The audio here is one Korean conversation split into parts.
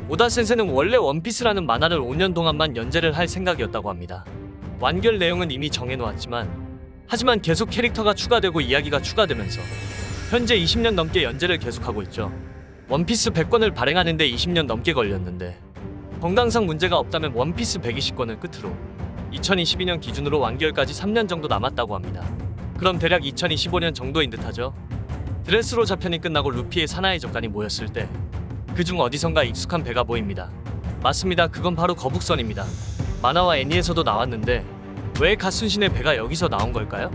오다 센세는 원래 원피스라는 만화를 5년 동안만 연재를 할 생각이었다고 합니다. 완결 내용은 이미 하지만 계속 캐릭터가 추가되고 이야기가 추가되면서 현재 20년 넘게 연재를 계속하고 있죠. 원피스 100권을 발행하는데 20년 넘게 걸렸는데 건강상 문제가 없다면 원피스 120권을 끝으로 2022년 기준으로 완결까지 3년 정도 남았다고 합니다. 그럼 대략 2025년 정도인 듯하죠. 드레스로자 편이 끝나고 루피의 사나이 적간이 모였을 때 그중 어디선가 익숙한 배가 보입니다. 맞습니다. 그건 바로 거북선입니다. 만화와 애니에서도 나왔는데 왜 갓순신의 배가 여기서 나온 걸까요?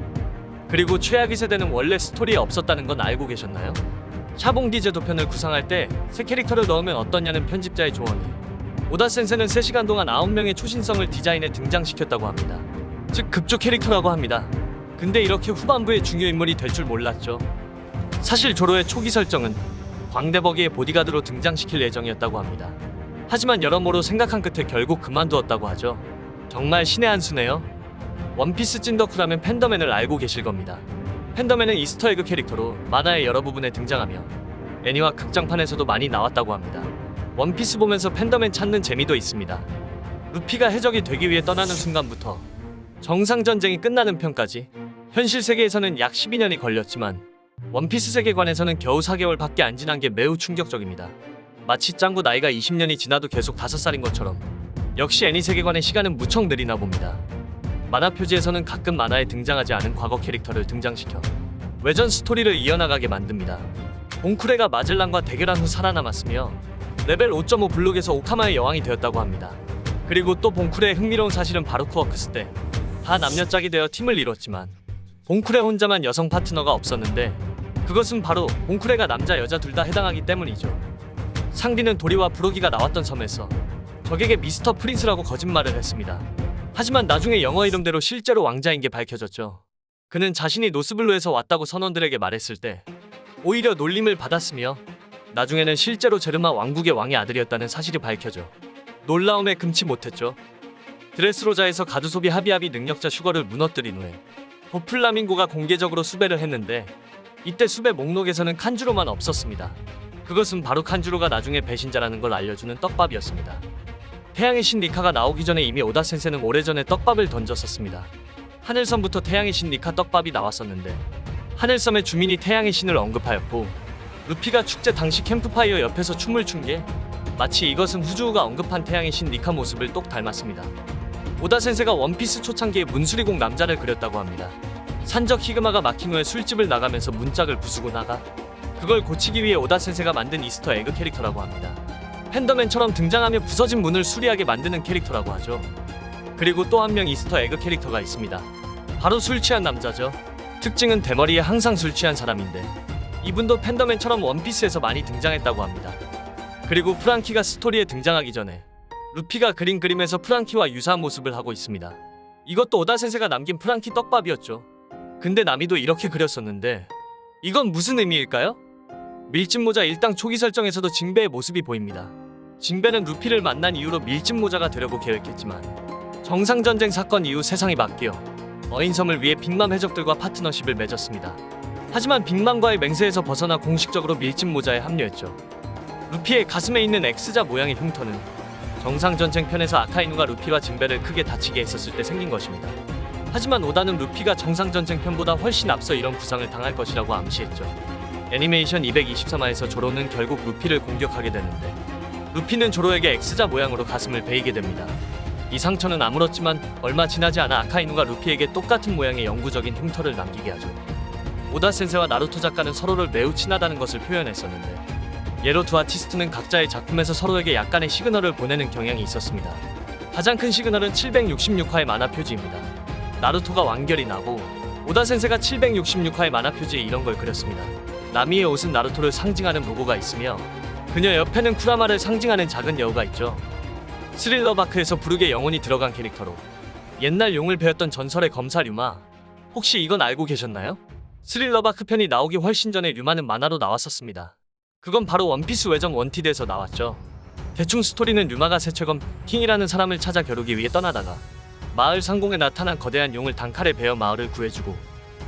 그리고 최악의 세대는 원래 스토리에 없었다는 건 알고 계셨나요? 샤봉디 제도편을 구상할 때 새 캐릭터를 넣으면 어떠냐는 편집자의 조언이 오다 센세는 3시간 동안 9명의 초신성을 디자인에 등장시켰다고 합니다. 즉 급조 캐릭터라고 합니다. 근데 이렇게 후반부의 중요 인물이 될 줄 몰랐죠. 사실 조로의 초기 설정은 광대버기의 보디가드로 등장시킬 예정이었다고 합니다. 하지만 여러모로 생각한 끝에 결국 그만두었다고 하죠. 정말 신의 한 수네요. 원피스 찐덕후라면 팬더맨을 알고 계실 겁니다. 팬더맨은 이스터에그 캐릭터로 만화의 여러 부분에 등장하며 애니와 극장판에서도 많이 나왔다고 합니다. 원피스 보면서 팬더맨 찾는 재미도 있습니다. 루피가 해적이 되기 위해 떠나는 순간부터 정상전쟁이 끝나는 편까지 현실 세계에서는 약 12년이 걸렸지만 원피스 세계관에서는 겨우 4개월밖에 안 지난 게 매우 충격적입니다. 마치 짱구 나이가 20년이 지나도 계속 5살인 것처럼 역시 애니 세계관의 시간은 무척 느리나 봅니다. 만화 표지에서는 가끔 만화에 등장하지 않은 과거 캐릭터를 등장시켜 외전 스토리를 이어나가게 만듭니다. 봉쿠레가 마젤란과 대결한 후 살아남았으며 레벨 5.5 블록에서 오카마의 여왕이 되었다고 합니다. 그리고 또 봉쿠레의 흥미로운 사실은 바루크워크스 때 다 남녀 짝이 되어 팀을 이뤘지만 봉쿠레 혼자만 여성 파트너가 없었는데 그것은 바로 봉쿠레가 남자 여자 둘 다 해당하기 때문이죠. 상디는 도리와 브로기가 나왔던 섬에서 적에게 미스터 프린스라고 거짓말을 했습니다. 하지만 나중에 영어 이름대로 실제로 왕자인 게 밝혀졌죠. 그는 자신이 노스블루에서 왔다고 선원들에게 말했을 때 오히려 놀림을 받았으며 나중에는 실제로 제르마 왕국의 왕의 아들이었다는 사실이 밝혀져 놀라움에 금치 못했죠. 드레스로자에서 가두소비 하비하비 능력자 슈거를 무너뜨린 후에 도플라밍고가 공개적으로 수배를 했는데 이때 수배 목록에서는 칸주로만 없었습니다. 그것은 바로 칸주로가 나중에 배신자라는 걸 알려주는 떡밥이었습니다. 태양의 신 리카가 나오기 전에 이미 오다 센세는 오래전에 떡밥을 던졌었습니다. 하늘섬부터 태양의 신 리카 떡밥이 나왔었는데 하늘섬의 주민이 태양의 신을 언급하였고 루피가 축제 당시 캠프파이어 옆에서 춤을 춘 게 마치 이것은 후주우가 언급한 태양의 신 리카 모습을 똑 닮았습니다. 오다 센세가 원피스 초창기에 문수리공 남자를 그렸다고 합니다. 산적 히그마가 막힌 후에 술집을 나가면서 문짝을 부수고 나가 그걸 고치기 위해 오다 센세가 만든 이스터 에그 캐릭터라고 합니다. 팬더맨처럼 등장하며 부서진 문을 수리하게 만드는 캐릭터라고 하죠. 그리고 또 한 명 이스터 에그 캐릭터가 있습니다. 바로 술 취한 남자죠. 특징은 대머리에 항상 술 취한 사람인데 이분도 팬더맨처럼 원피스에서 많이 등장했다고 합니다. 그리고 프랑키가 스토리에 등장하기 전에 루피가 그린 그림에서 프랑키와 유사한 모습을 하고 있습니다. 이것도 오다 센세가 남긴 프랑키 떡밥이었죠. 근데 나미도 이렇게 그렸었는데 이건 무슨 의미일까요? 밀짚모자 일당 초기 설정에서도 징베의 모습이 보입니다. 징베는 루피를 만난 이후로 밀짚모자가 되려고 계획했지만 정상전쟁 사건 이후 세상이 바뀌어 어인섬을 위해 빅맘 해적들과 파트너십을 맺었습니다. 하지만 빅맘과의 맹세에서 벗어나 공식적으로 밀짚모자에 합류했죠. 루피의 가슴에 있는 X자 모양의 흉터는 정상전쟁 편에서 아카이누가 루피와 징베를 크게 다치게 했었을 때 생긴 것입니다. 하지만 오다는 루피가 정상전쟁 편보다 훨씬 앞서 이런 부상을 당할 것이라고 암시했죠. 애니메이션 223화에서 조로는 결국 루피를 공격하게 되는데 루피는 조로에게 X자 모양으로 가슴을 베이게 됩니다. 이 상처는 아물었지만 얼마 지나지 않아 아카이누가 루피에게 똑같은 모양의 영구적인 흉터를 남기게 하죠. 오다 센세와 나루토 작가는 서로를 매우 친하다는 것을 표현했었는데 예로 두 아티스트는 각자의 작품에서 서로에게 약간의 시그널을 보내는 경향이 있었습니다. 가장 큰 시그널은 766화의 만화 표지입니다. 나루토가 완결이 나고 오다 센세가 766화의 만화 표지에 이런 걸 그렸습니다. 나미의 옷은 나루토를 상징하는 로고가 있으며 그녀 옆에는 쿠라마를 상징하는 작은 여우가 있죠. 스릴러바크에서 부르게 영혼이 들어간 캐릭터로 옛날 용을 배웠던 전설의 검사 류마, 혹시 이건 알고 계셨나요? 스릴러바크 편이 나오기 훨씬 전에 류마는 만화로 나왔었습니다. 그건 바로 원피스 외전 원티드에서 나왔죠. 대충 스토리는 류마가 세최검 킹이라는 사람을 찾아 겨루기 위해 떠나다가 마을 상공에 나타난 거대한 용을 단칼에 베어 마을을 구해주고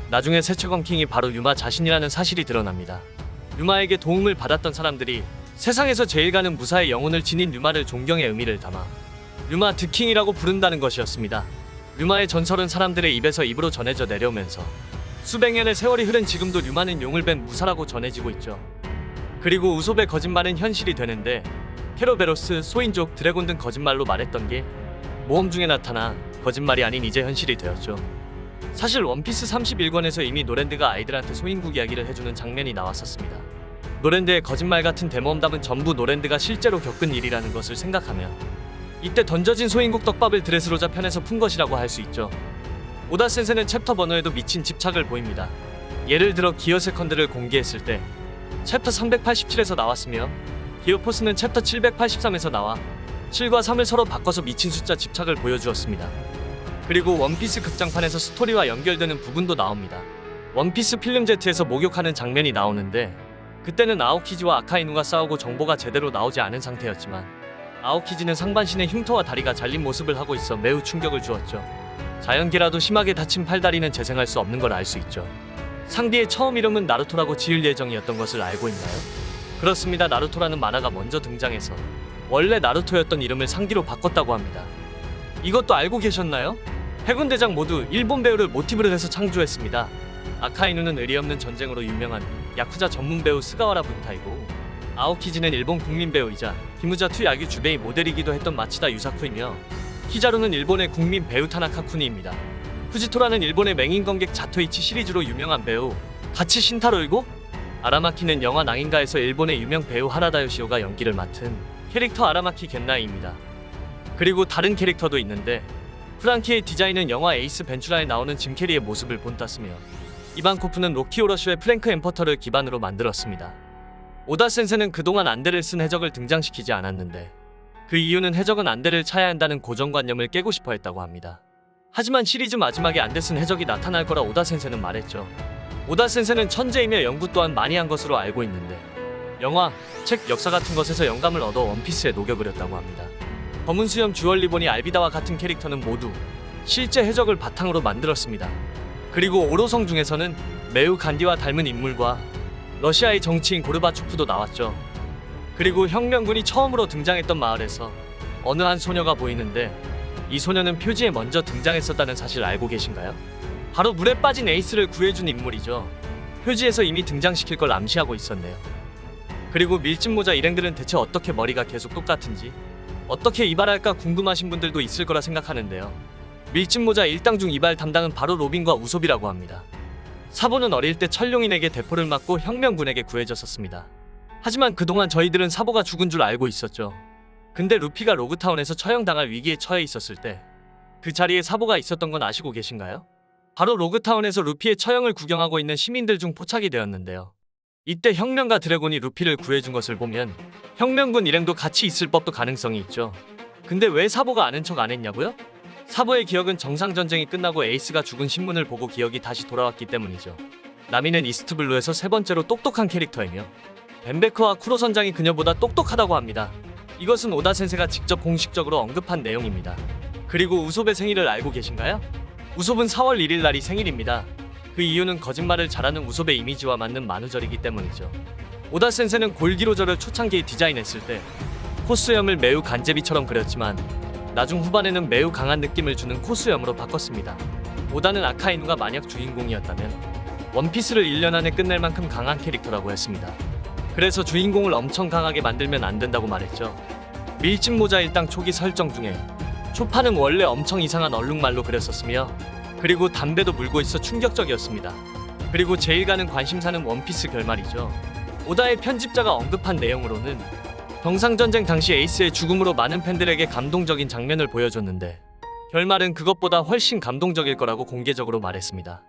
나중에 세최검 킹이 바로 류마 자신이라는 사실이 드러납니다. 류마에게 도움을 받았던 사람들이 세상에서 제일 가는 무사의 영혼을 지닌 류마를 존경의 의미를 담아 류마 드킹이라고 부른다는 것이었습니다. 류마의 전설은 사람들의 입에서 입으로 전해져 내려오면서 수백 년의 세월이 흐른 지금도 류마는 용을 뺀 무사라고 전해지고 있죠. 그리고 우솝의 거짓말은 현실이 되는데 케로베로스, 소인족, 드래곤 등 거짓말로 말했던 게 모험 중에 나타나 거짓말이 아닌 이제 현실이 되었죠. 사실 원피스 31권에서 이미 노랜드가 아이들한테 소인국 이야기를 해주는 장면이 나왔었습니다. 노랜드의 거짓말 같은 대모험담은 전부 노랜드가 실제로 겪은 일이라는 것을 생각하면 이때 던져진 소인국 떡밥을 드레스로자 편에서 푼 것이라고 할 수 있죠. 오다 센세는 챕터 번호에도 미친 집착을 보입니다. 예를 들어 기어 세컨드를 공개했을 때 챕터 387에서 나왔으며 기어 포스는 챕터 783에서 나와 7과 3을 서로 바꿔서 미친 숫자 집착을 보여주었습니다. 그리고 원피스 극장판에서 스토리와 연결되는 부분도 나옵니다. 원피스 필름 Z에서 목욕하는 장면이 나오는데 그때는 아오키지와 아카이누가 싸우고 정보가 제대로 나오지 않은 상태였지만 아오키지는 상반신에 흉터와 다리가 잘린 모습을 하고 있어 매우 충격을 주었죠. 자연계라도 심하게 다친 팔다리는 재생할 수 없는 걸 알 수 있죠. 상디의 처음 이름은 나루토라고 지을 예정이었던 것을 알고 있나요? 그렇습니다. 나루토라는 만화가 먼저 등장해서 원래 나루토였던 이름을 상디로 바꿨다고 합니다. 이것도 알고 계셨나요? 해군대장 모두 일본 배우를 모티브로 해서 창조했습니다. 아카이누는 의리없는 전쟁으로 유명한 야쿠자 전문 배우 스가와라 분타이고 아오키지는 일본 국민 배우이자 히무자2 야규 주베이 모델이기도 했던 마치다 유사쿠이며 히자루는 일본의 국민 배우 타나카 쿠니입니다. 후지토라는 일본의 맹인검객 자토이치 시리즈로 유명한 배우 가치 신타로이고 아라마키는 영화 낭인가에서 일본의 유명 배우 하라다 요시오가 연기를 맡은 캐릭터 아라마키 겐나이입니다. 그리고 다른 캐릭터도 있는데 프랑키의 디자인은 영화 에이스 벤츄라에 나오는 짐 캐리의 모습을 본땄으며 이반 코프는 로키 오러쇼의 프랭크 엠퍼터를 기반으로 만들었습니다. 오다 센세는 그동안 안대를 쓴 해적을 등장시키지 않았는데 그 이유는 해적은 안대를 차야 한다는 고정관념을 깨고 싶어 했다고 합니다. 하지만 시리즈 마지막에 안대 쓴 해적이 나타날 거라 오다 센세는 말했죠. 오다 센세는 천재이며 연구 또한 많이 한 것으로 알고 있는데 영화, 책, 역사 같은 것에서 영감을 얻어 원피스에 녹여 그렸다고 합니다. 검은 수염 주얼 리본이 알비다와 같은 캐릭터는 모두 실제 해적을 바탕으로 만들었습니다. 그리고 오로성 중에서는 매우 간디와 닮은 인물과 러시아의 정치인 고르바초프도 나왔죠. 그리고 혁명군이 처음으로 등장했던 마을에서 어느 한 소녀가 보이는데 이 소녀는 표지에 먼저 등장했었다는 사실 알고 계신가요? 바로 물에 빠진 에이스를 구해준 인물이죠. 표지에서 이미 등장시킬 걸 암시하고 있었네요. 그리고 밀짚 모자 일행들은 대체 어떻게 머리가 계속 똑같은지 어떻게 이발할까 궁금하신 분들도 있을 거라 생각하는데요. 밀짚 모자 일당 중 이발 담당은 바로 로빈과 우솝이라고 합니다. 사보는 어릴 때 천룡인에게 대포를 맞고 혁명군에게 구해졌었습니다. 하지만 그동안 저희들은 사보가 죽은 줄 알고 있었죠. 근데 루피가 로그타운에서 처형당할 위기에 처해 있었을 때 그 자리에 사보가 있었던 건 아시고 계신가요? 바로 로그타운에서 루피의 처형을 구경하고 있는 시민들 중 포착이 되었는데요. 이때 혁명가 드래곤이 루피를 구해준 것을 보면 혁명군 일행도 같이 있을 법도 가능성이 있죠. 근데 왜 사보가 아는 척 안 했냐고요? 사보의 기억은 정상전쟁이 끝나고 에이스가 죽은 신문을 보고 기억이 다시 돌아왔기 때문이죠. 나미는 이스트블루에서 세 번째로 똑똑한 캐릭터이며 벤베크와 쿠로 선장이 그녀보다 똑똑하다고 합니다. 이것은 오다 센세가 직접 공식적으로 언급한 내용입니다. 그리고 우솝의 생일을 알고 계신가요? 우솝은 4월 1일 날이 생일입니다. 그 이유는 거짓말을 잘하는 우솝의 이미지와 맞는 만우절이기 때문이죠. 오다 센세는 골기로절을 초창기에 디자인했을 때 코수염을 매우 간제비처럼 그렸지만 나중 후반에는 매우 강한 느낌을 주는 코수염으로 바꿨습니다. 오다는 아카이누가 만약 주인공이었다면 원피스를 1년 안에 끝낼 만큼 강한 캐릭터라고 했습니다. 그래서 주인공을 엄청 강하게 만들면 안 된다고 말했죠. 밀짚 모자 일당 초기 설정 중에 초파는 원래 엄청 이상한 얼룩말로 그렸었으며 그리고 담배도 물고 있어 충격적이었습니다. 그리고 제일 가는 관심사는 원피스 결말이죠. 오다의 편집자가 언급한 내용으로는 병상전쟁 당시 에이스의 죽음으로 많은 팬들에게 감동적인 장면을 보여줬는데 결말은 그것보다 훨씬 감동적일 거라고 공개적으로 말했습니다.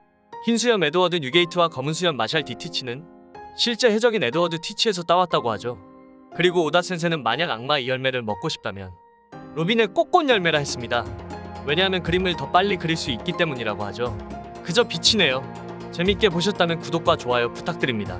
흰수염 에드워드 뉴게이트와 검은수염 마샬 디티치는 실제 해적인 에드워드 티치에서 따왔다고 하죠. 그리고 오다 센세는 만약 악마의 열매를 먹고 싶다면 로빈의 꽃꽃 열매라 했습니다. 왜냐하면 그림을 더 빨리 그릴 수 있기 때문이라고 하죠. 그저 빛이네요. 재밌게 보셨다면 구독과 좋아요 부탁드립니다.